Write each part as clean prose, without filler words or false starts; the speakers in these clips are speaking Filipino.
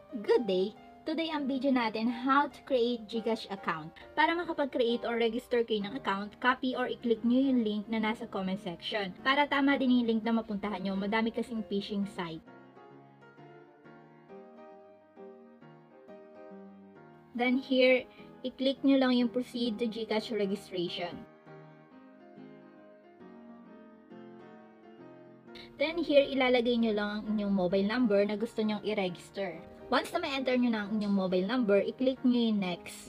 Good day! Today ang video natin how to create GCash account. Para makapag-create or register kayo ng account, copy or i-click nyo yung link na nasa comment section. Para tama din yung link na mapuntahan nyo, madami kasing phishing site. Then here, i-click nyo lang yung proceed to GCash registration. Then here, ilalagay nyo lang ang inyong mobile number na gusto nyong i-register. Once na ma-enter nyo na ang inyong mobile number, i-click nyo yung next.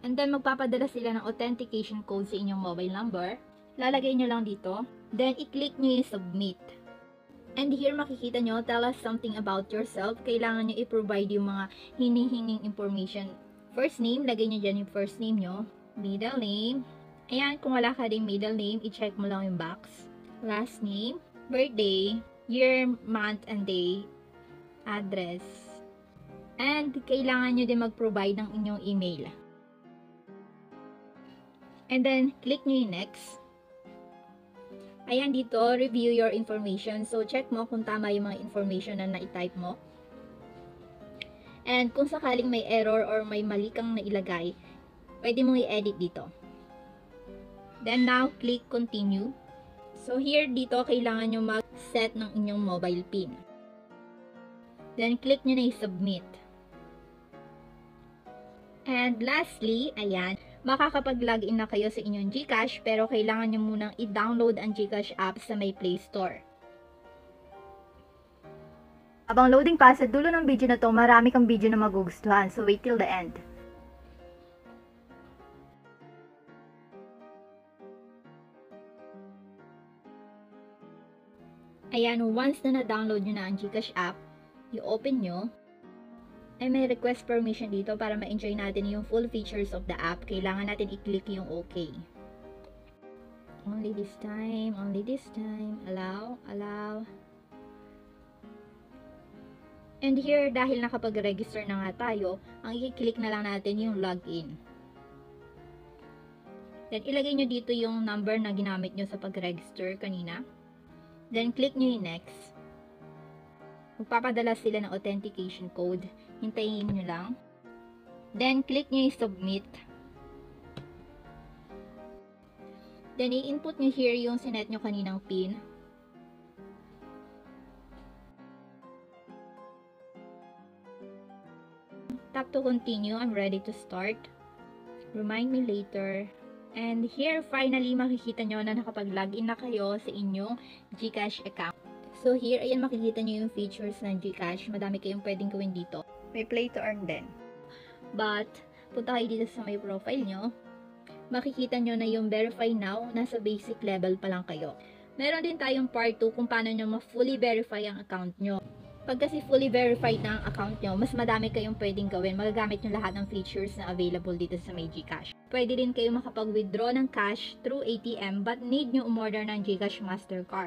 And then magpapadala sila ng authentication code sa inyong mobile number. Lalagay nyo lang dito. Then i-click nyo yung submit. And here makikita nyo, tell us something about yourself. Kailangan nyo i-provide yung mga hinihinging information. First name, lagay nyo dyan yung first name nyo. Middle name. Ayan, kung wala ka ding middle name, i-check mo lang yung box. Last name, birthday, year, month, and day, address. And kailangan nyo din mag-provide ng inyong email. And then, click nyo yung next. Ayan dito, review your information. So, check mo kung tama yung mga information na na-type mo. And kung sakaling may error or may mali kang nailagay, pwede mong i-edit dito. Then now, click continue. So, here dito, kailangan nyo mag-set ng inyong mobile PIN. Then, click nyo na i-submit. And lastly, ayan, makakapag-login na kayo sa inyong GCash pero kailangan nyo munang i-download ang GCash app sa may Play Store. Habang loading pa, sa dulo ng video na to, marami kang video na magugustuhan. So wait till the end. Ayan, once na na-download nyo na ang GCash app, i-open nyo. Ay may request permission dito para ma-enjoy natin yung full features of the app. Kailangan natin i-click yung OK. Only this time, allow. And here, dahil nakapag-register na nga tayo, ang i-click na lang natin yung login. Then, ilagay nyo dito yung number na ginamit nyo sa pag-register kanina. Then, click nyo yung next. Magpapadala sila ng authentication code. Hintayin nyo lang. Then, click nyo yung submit. Then, i-input nyo here yung sinet nyo kaninang PIN. Tap to continue. I'm ready to start. Remind me later. And here, finally, makikita nyo na nakapag-login na kayo sa inyong GCash account. So here, ayan makikita nyo yung features ng GCash. Madami kayong pwedeng gawin dito. May play to earn din. But, punta kayo dito sa may profile nyo. Makikita nyo na yung verify now, nasa basic level pa lang kayo. Meron din tayong part 2 kung paano nyo ma-fully verify ang account nyo. Pag kasi fully verified na ang account nyo, mas madami kayong pwedeng gawin. Magagamit nyo lahat ng features na available dito sa may GCash. Pwede din kayo makapag-withdraw ng cash through ATM but need nyo umorder ng GCash Mastercard.